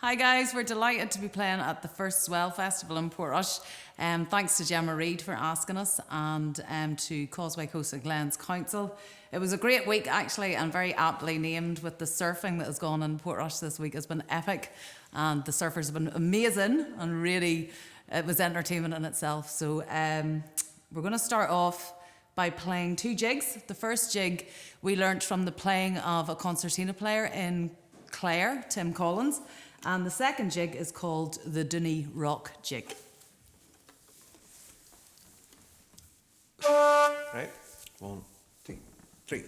Hi guys, we're delighted to be playing at the first Swell Festival in Portrush. Thanks to Gemma Reid for asking us and to Causeway Coast and Glens Council. It was a great week actually and very aptly named with the surfing that has gone in Portrush this week. Has been epic and the surfers have been amazing and really it was entertainment in itself. So we're going to start off by playing two jigs. The first jig we learnt from the playing of a concertina player in Clare, Tim Collins. And the second jig is called the Dooney Rock Jig. Right, 1, 2, 3.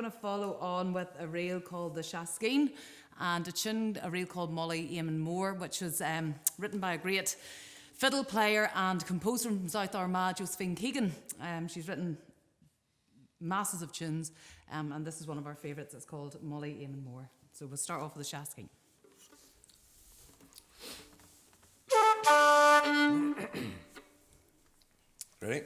going to follow on with a reel called The Shaskeen and a reel called Molly Eamon Moore, which was written by a great fiddle player and composer from South Armagh, Josephine Keegan. She's written masses of tunes, and this is one of our favourites. It's called Molly Eamon Moore. So we'll start off with The Shaskeen. Ready?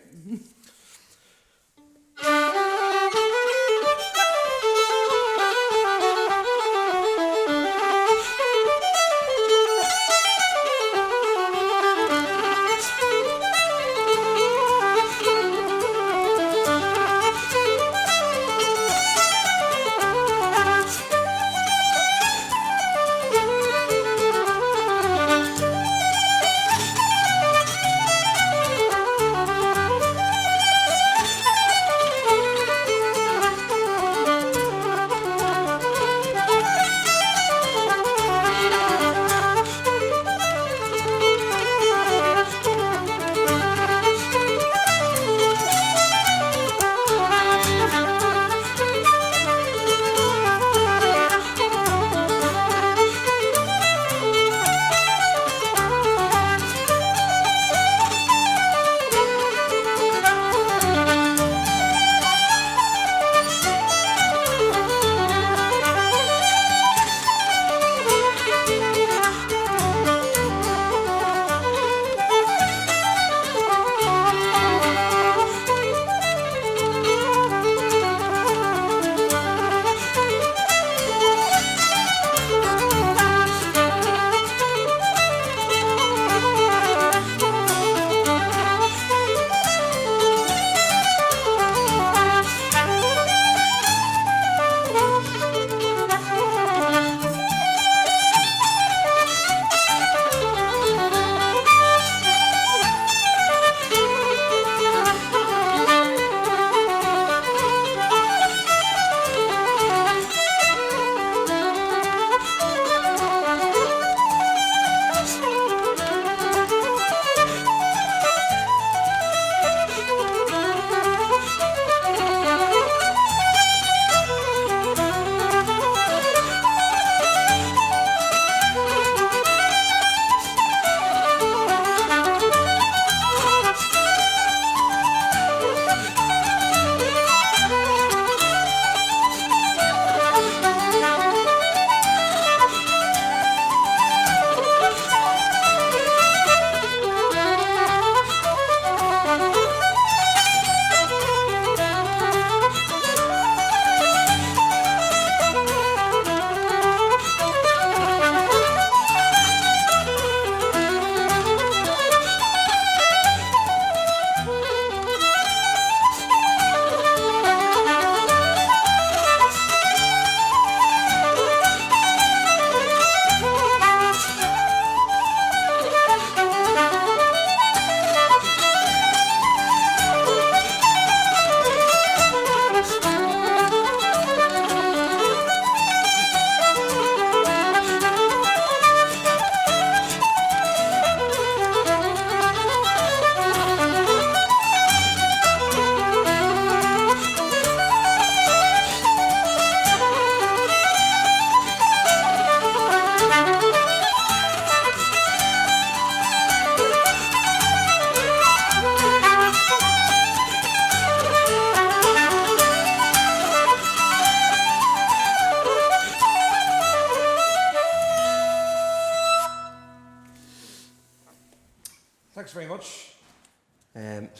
Thanks very much.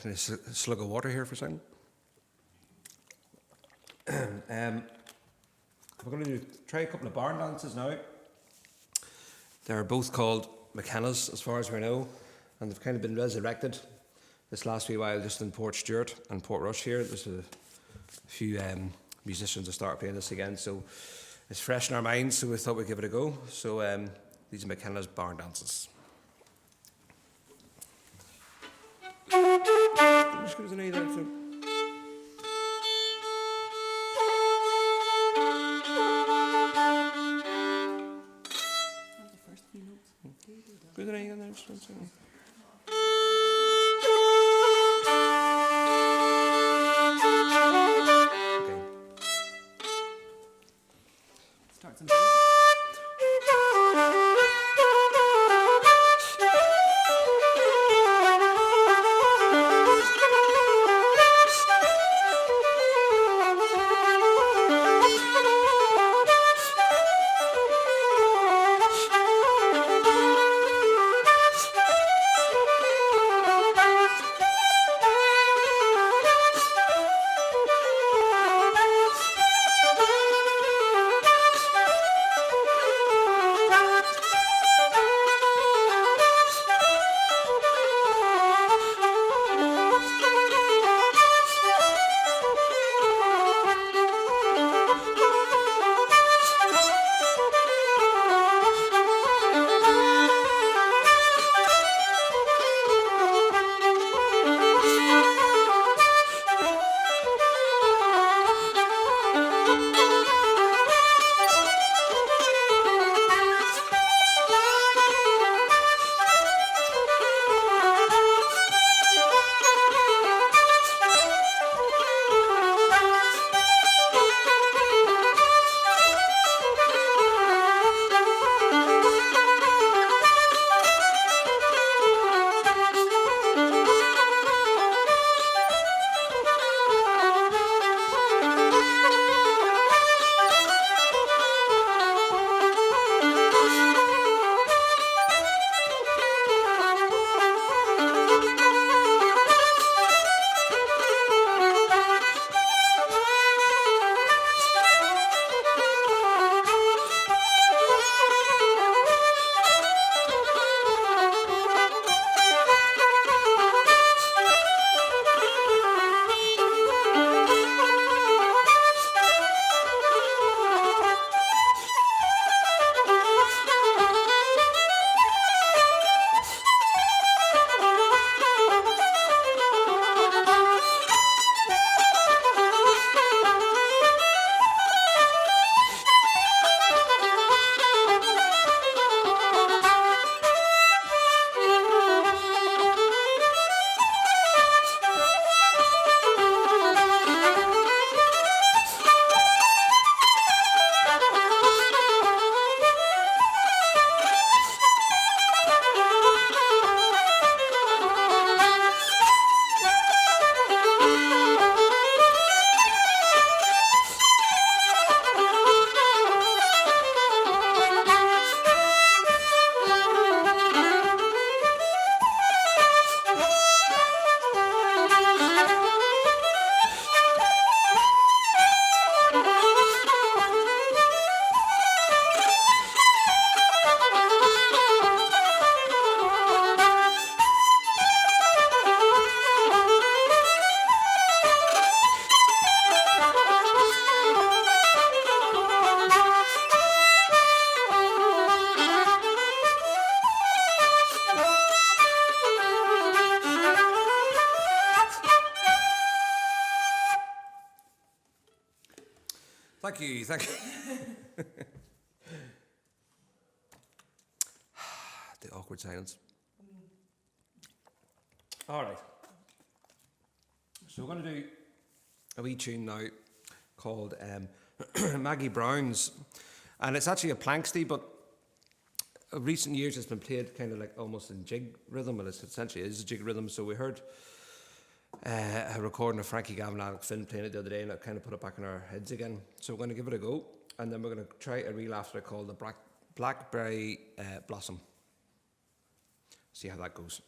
Just a slug of water here for a second. We're going to try a couple of barn dances now. They're both called McKennas, as far as we know, and they've kind of been resurrected this last wee while just in Port Stewart and Port Rush here. There's a few musicians that start playing this again, so it's fresh in our minds, so we thought we'd give it a go. So these are McKenna's barn dances. Just give us an A there, so. Good an A in there, just one second. Okay. some beat. Thank you. The awkward silence. All right. So we're going to do a wee tune now called Maggie Brown's. And it's actually a planksty, but in recent years it's been played kind of like almost in jig rhythm. Well, it essentially is a jig rhythm. So we heard a recording of Frankie Gavin and Alex Finn playing it the other day, and it kind of put it back in our heads again. So we're going to give it a go, and then we're going to try a reel after it called the Blackberry Blossom. See how that goes.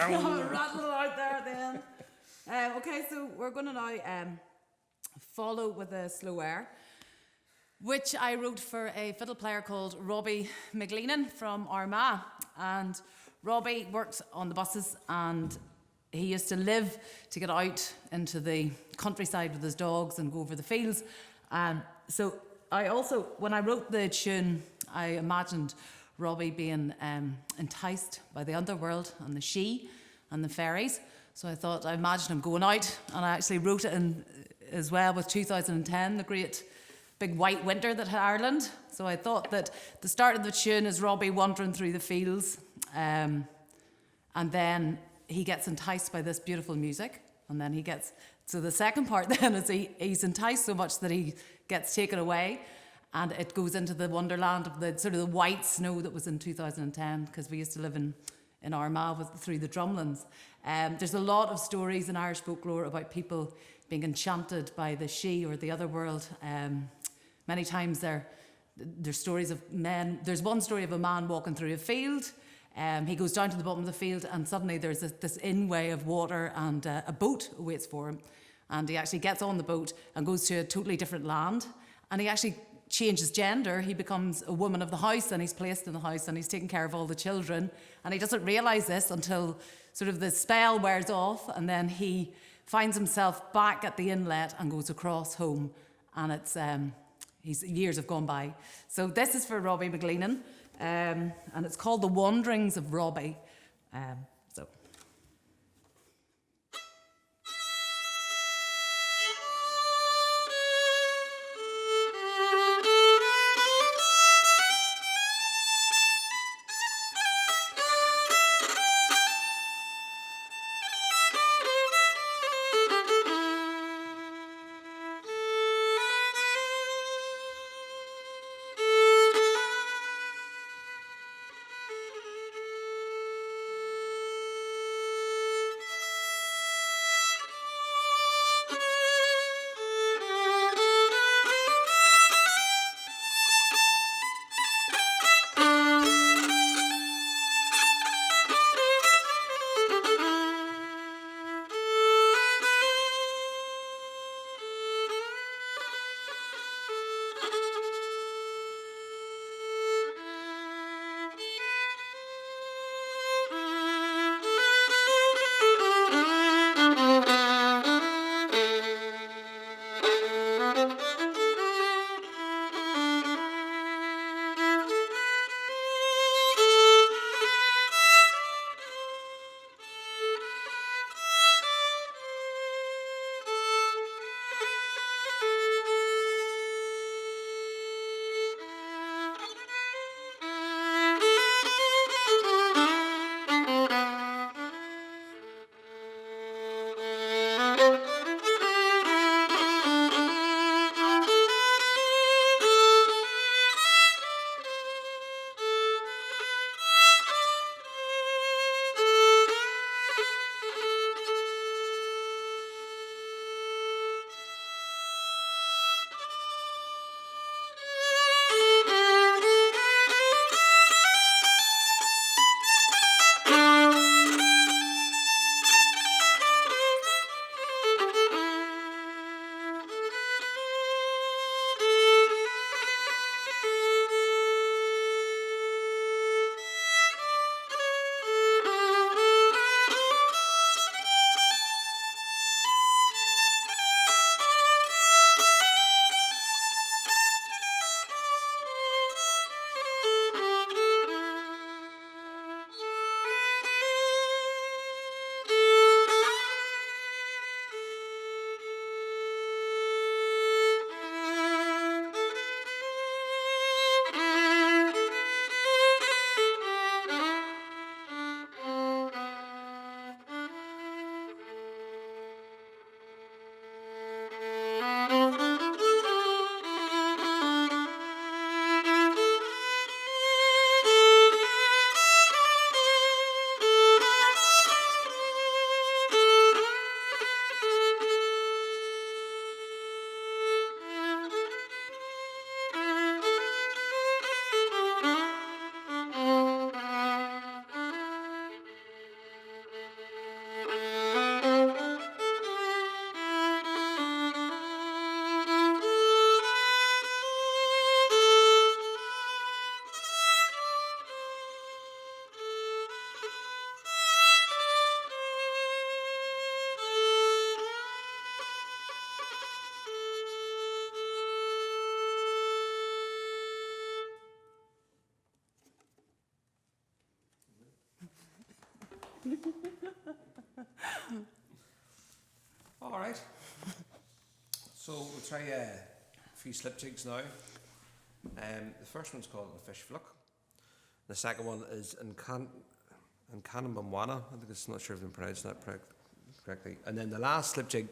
Rattle it out there at the end. Okay, so we're going to now follow with a slow air, which I wrote for a fiddle player called Robbie McLean from Armagh. And Robbie works on the buses, and he used to live to get out into the countryside with his dogs and go over the fields. So I also, when I wrote the tune, I imagined Robbie being enticed by the underworld and the she and the fairies. So I imagined him going out, and I actually wrote it in as well with 2010, the great big white winter that hit Ireland. So I thought that the start of the tune is Robbie wandering through the fields, and then he gets enticed by this beautiful music, and then so the second part then is he's enticed so much that he gets taken away, and it goes into the wonderland of the sort of the white snow that was in 2010, because we used to live in Armagh through the drumlins. There's a lot of stories in Irish folklore about people being enchanted by the she or the other world. Many times there's stories of men. There's one story of a man walking through a field. He goes down to the bottom of the field, and suddenly there's this in-way of water, and a boat awaits for him. And he actually gets on the boat and goes to a totally different land. And he actually changes gender. He becomes a woman of the house, and he's placed in the house, and he's taking care of all the children. And he doesn't realise this until sort of the spell wears off, and then he finds himself back at the inlet and goes across home. And years have gone by. So this is for Robbie McLean, and it's called The Wanderings of Robbie. So. All right. So we'll try a few slip jigs now. The first one's called the fish fluck. The second one is in Kanambamwana. I think it's not sure if I'm pronouncing that correctly. And then the last slip jig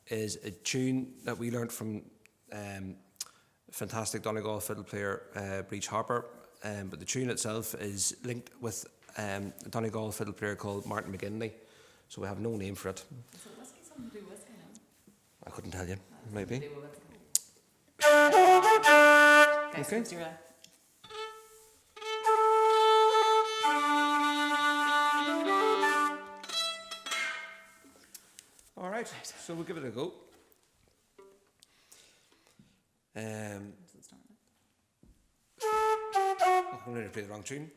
is a tune that we learnt from fantastic Donegal fiddle player Breach Harper. But the tune itself is linked with a Donegal fiddle player called Martin McGinley. So we have no name for it. Is it whiskey? Something to do with whiskey? I couldn't tell you. Maybe. Okay. All right, so we'll give it a go. I'm going to play the wrong tune.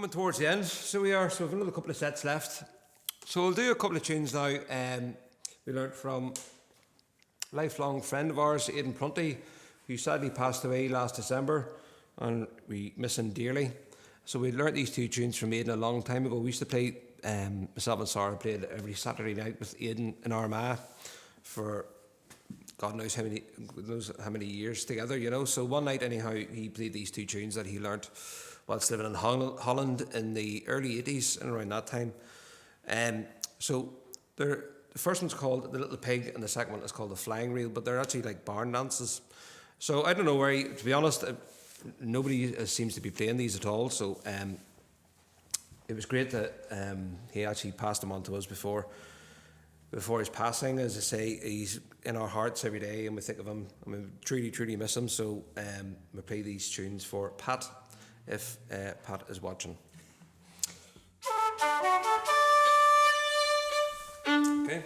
coming towards the end, so we are. So we've another couple of sets left. So we'll do a couple of tunes now. We learnt from a lifelong friend of ours, Aidan Prunty, who sadly passed away last December, and we miss him dearly. So we learnt these two tunes from Aidan a long time ago. We used to play, myself and Sarah played every Saturday night with Aidan in Armagh for God knows how many years together, you know. So one night anyhow, he played these two tunes that he learnt whilst living in Holland in the early 80s and around that time. So the first one's called The Little Pig and the second one is called The Flying Reel, but they're actually like barn dances. So I don't know where, to be honest, nobody seems to be playing these at all. So it was great that he actually passed them on to us before his passing. As I say, he's in our hearts every day and we think of him and we truly, truly miss him. So we play these tunes for Pat, if Pat is watching. Okay.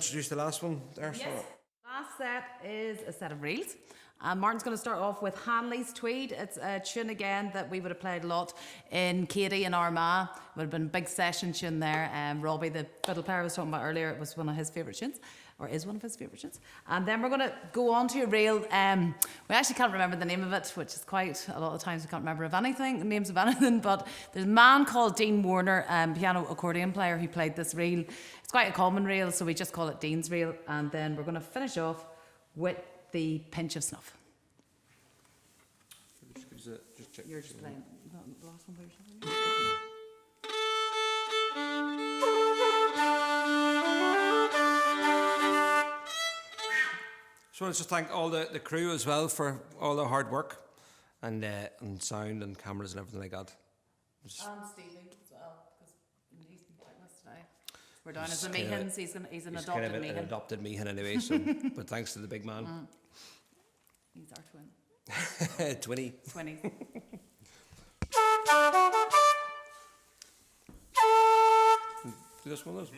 introduce the last one there? Yes. Last set is a set of reels. Martin's going to start off with Hanley's Tweed. It's a tune again that we would have played a lot in Katie and Armagh. It would have been a big session tune there. Robbie, the fiddle player I was talking about earlier, it was one of his favourite tunes, or is one of his favourite tunes. And then we're going to go on to a reel. We actually can't remember the name of it, which is quite a lot of times we can't remember of anything, the names of anything. But there's a man called Dean Warner, piano accordion player, who played this reel. It's quite a common reel, so we just call it Dean's reel. And then we're going to finish off with the Pinch of Snuff. Just check. You're just playing the last one by yourself. So I want to thank all the crew as well for all their hard work and sound and cameras and everything like that. And Stevie as well, because he's been playing us today. We're down as the Meehans. He's an adopted kind of Meehan. an adopted Meehan anyway, so but thanks to the big man. He's our twin. Twinny. Twinnies. Do this one of those.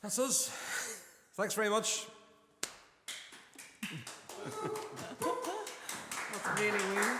That's us. Thanks very much. That's really weird.